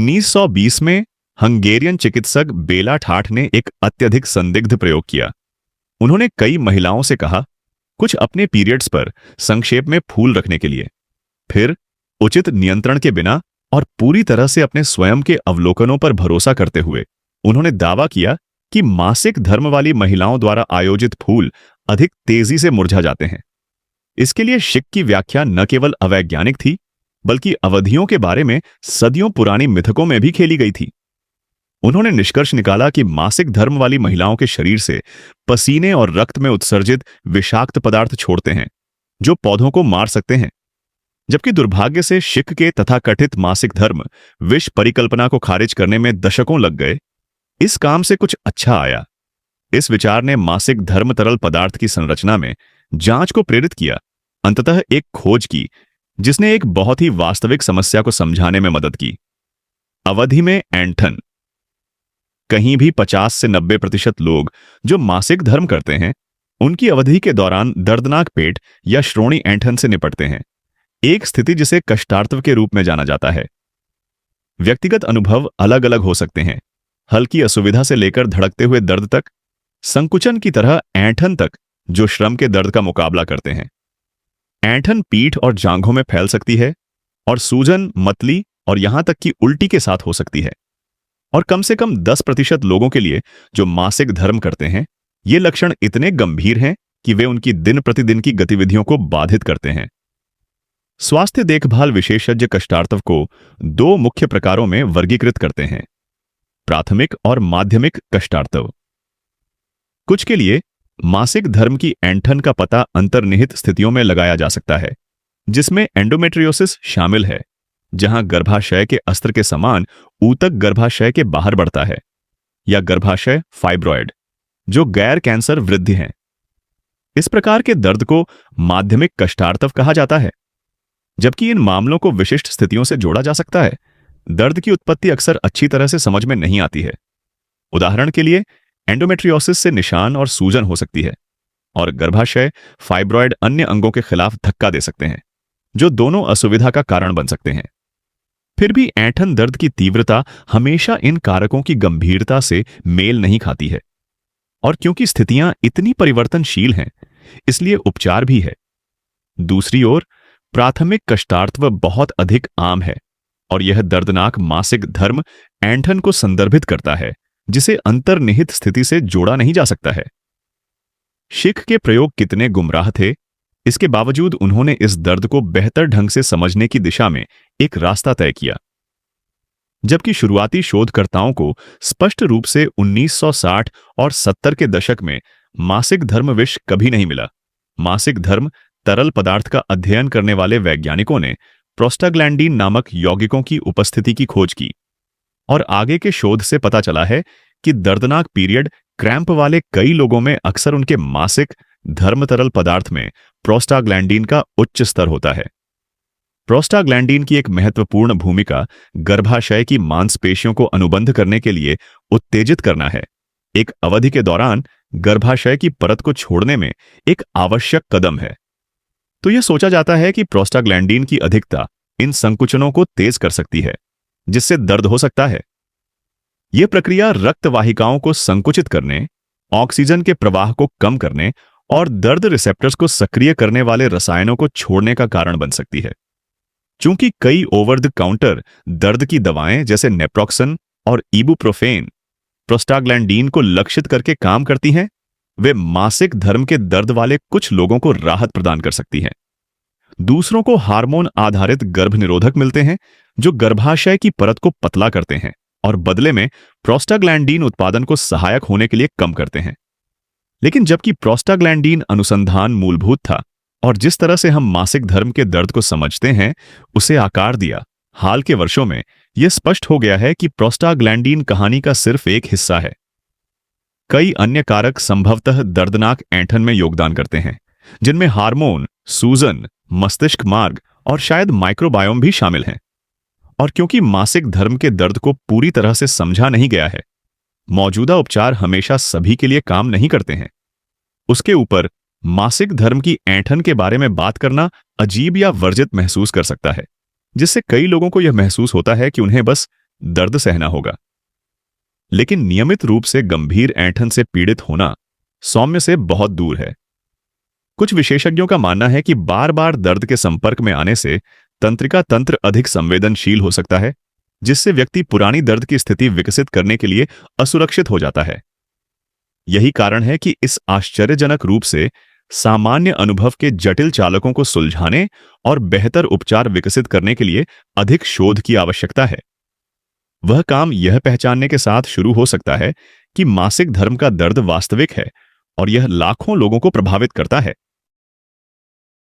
1920 में हंगेरियन चिकित्सक बेला ठाठ ने एक अत्यधिक संदिग्ध प्रयोग किया। उन्होंने कई महिलाओं से कहा, कुछ अपने पीरियड्स पर संक्षेप में फूल रखने के लिए। फिर उचित नियंत्रण के बिना और पूरी तरह से अपने स्वयं के अवलोकनों पर भरोसा करते हुए उन्होंने दावा किया कि मासिक धर्म वाली महिलाओं द्वारा आयोजित फूल अधिक तेजी से मुरझा जाते हैं। इसके लिए शिक की व्याख्या न केवल अवैज्ञानिक थी, बल्कि अवधियों के बारे में सदियों पुरानी मिथकों में भी खेली गई थी। उन्होंने निष्कर्ष निकाला कि मासिक धर्म वाली महिलाओं के शरीर से पसीने और रक्त में उत्सर्जित विषाक्त पदार्थ छोड़ते हैं, जो पौधों को मार सकते हैं। जबकि दुर्भाग्य से शिक के तथाकथित मासिक धर्म विष परिकल्पना को खारिज करने में दशकों लग गए, इस काम से कुछ अच्छा आया। इस विचार ने मासिक धर्म तरल पदार्थ की संरचना में जांच को प्रेरित किया, अंततः एक खोज की जिसने एक बहुत ही वास्तविक समस्या को समझाने में मदद की। अवधि में ऐंठन। कहीं भी 50 से 90% लोग जो मासिक धर्म करते हैं, उनकी अवधि के दौरान दर्दनाक पेट या श्रोणि ऐंठन से निपटते हैं, एक स्थिति जिसे कष्टार्तव के रूप में जाना जाता है। व्यक्तिगत अनुभव अलग अलग हो सकते हैं, हल्की असुविधा से लेकर धड़कते हुए दर्द तक, संकुचन की तरह ऐंठन तक जो श्रम के दर्द का मुकाबला करते हैं। ऐंठन पीठ और जांघों में फैल सकती है और सूजन, मतली और यहां तक कि उल्टी के साथ हो सकती है। और कम से कम 10% लोगों के लिए जो मासिक धर्म करते हैं, ये लक्षण इतने गंभीर हैं कि वे उनकी दिन प्रतिदिन की गतिविधियों को बाधित करते हैं। स्वास्थ्य देखभाल विशेषज्ञ कष्टार्तव को 2 मुख्य प्रकारों में वर्गीकृत करते हैं, प्राथमिक और माध्यमिक कष्टार्तव। कुछ के लिए मासिक धर्म की ऐंठन का पता अंतर्निहित स्थितियों में लगाया जा सकता है, जिसमें एंडोमेट्रियोसिस शामिल है, जहां गर्भाशय के अस्त्र के समान ऊतक गर्भाशय के बाहर बढ़ता है, या गर्भाशय फाइब्रॉयड, जो गैर कैंसर वृद्धि हैं। इस प्रकार के दर्द को माध्यमिक कष्टार्तव कहा जाता है। जबकि इन मामलों को विशिष्ट स्थितियों से जोड़ा जा सकता है, दर्द की उत्पत्ति अक्सर अच्छी तरह से समझ में नहीं आती है। उदाहरण के लिए, एंडोमेट्रियोसिस से निशान और सूजन हो सकती है, और गर्भाशय फाइब्रॉयड अन्य अंगों के खिलाफ धक्का दे सकते हैं, जो दोनों असुविधा का कारण बन सकते हैं। फिर भी ऐंठन दर्द की तीव्रता हमेशा इन कारकों की गंभीरता से मेल नहीं खाती है, और क्योंकि स्थितियां इतनी परिवर्तनशील हैं, इसलिए उपचार भी है। दूसरी ओर, प्राथमिक कष्टार्तव बहुत अधिक आम है, और यह दर्दनाक मासिक धर्म ऐंठन को संदर्भित करता है, जिसे अंतर्निहित स्थिति से जोड़ा नहीं जा सकता है। शिक के प्रयोग कितने गुमराह थे, इसके बावजूद उन्होंने इस दर्द को बेहतर ढंग से समझने की दिशा में एक रास्ता तय किया। जबकि शुरुआती शोधकर्ताओं को स्पष्ट रूप से 1960 और 70 के दशक में मासिक धर्म विष कभी नहीं मिला, मासिक धर्म तरल पदार्थ का अध्ययन करने वाले वैज्ञानिकों ने प्रोस्टाग्लैंडिन नामक यौगिकों की उपस्थिति की खोज की, और आगे के शोध से पता चला है कि दर्दनाक पीरियड क्रैम्प वाले कई लोगों में अक्सर उनके मासिक धर्म तरल पदार्थ में प्रोस्टाग्लैंडिन का उच्च स्तर होता है। प्रोस्टाग्लैंडिन की एक महत्वपूर्ण भूमिका गर्भाशय की मांसपेशियों को अनुबंध करने के लिए उत्तेजित करना है। एक अवधि के दौरान गर्भाशय की परत को छोड़ने में एक आवश्यक कदम है। तो यह सोचा जाता है कि प्रोस्टाग्लैंडिन की अधिकता इन संकुचनों को तेज कर सकती है, जिससे दर्द हो सकता है। यह प्रक्रिया रक्त वाहिकाओं को संकुचित करने, ऑक्सीजन के प्रवाह को कम करने और दर्द रिसेप्टर्स को सक्रिय करने वाले रसायनों को छोड़ने का कारण बन सकती है। चूंकि कई ओवर द काउंटर दर्द की दवाएं जैसे नेप्रोक्सन और इबुप्रोफेन प्रोस्टाग्लैंडिन को लक्षित करके काम करती हैं, वे मासिक धर्म के दर्द वाले कुछ लोगों को राहत प्रदान कर सकती हैं। दूसरों को हार्मोन आधारित गर्भनिरोधक मिलते हैं, जो गर्भाशय की परत को पतला करते हैं और बदले में प्रोस्टाग्लैंडिन उत्पादन को सहायक होने के लिए कम करते हैं। लेकिन जबकि प्रोस्टाग्लैंडिन अनुसंधान मूलभूत था और जिस तरह से हम मासिक धर्म के दर्द को समझते हैं उसे आकार दिया, हाल के वर्षों में यह स्पष्ट हो गया है कि प्रोस्टाग्लैंडिन कहानी का सिर्फ एक हिस्सा है। कई अन्य कारक संभवतः दर्दनाक ऐंठन में योगदान करते हैं, जिनमें हार्मोन, सूजन, मस्तिष्क मार्ग और शायद माइक्रोबायोम भी शामिल हैं। और क्योंकि मासिक धर्म के दर्द को पूरी तरह से समझा नहीं गया है, मौजूदा उपचार हमेशा सभी के लिए काम नहीं करते हैं। उसके ऊपर मासिक धर्म की ऐंठन के बारे में बात करना अजीब या वर्जित महसूस कर सकता है, जिससे कई लोगों को यह महसूस होता है कि उन्हें बस दर्द सहना होगा। लेकिन नियमित रूप से गंभीर ऐंठन से पीड़ित होना सौम्य से बहुत दूर है। कुछ विशेषज्ञों का मानना है कि बार बार दर्द के संपर्क में आने से तंत्रिका तंत्र अधिक संवेदनशील हो सकता है, जिससे व्यक्ति पुरानी दर्द की स्थिति विकसित करने के लिए असुरक्षित हो जाता है। यही कारण है कि इस आश्चर्यजनक रूप से सामान्य अनुभव के जटिल चालकों को सुलझाने और बेहतर उपचार विकसित करने के लिए अधिक शोध की आवश्यकता है। वह काम यह पहचानने के साथ शुरू हो सकता है कि मासिक धर्म का दर्द वास्तविक है और यह लाखों लोगों को प्रभावित करता है।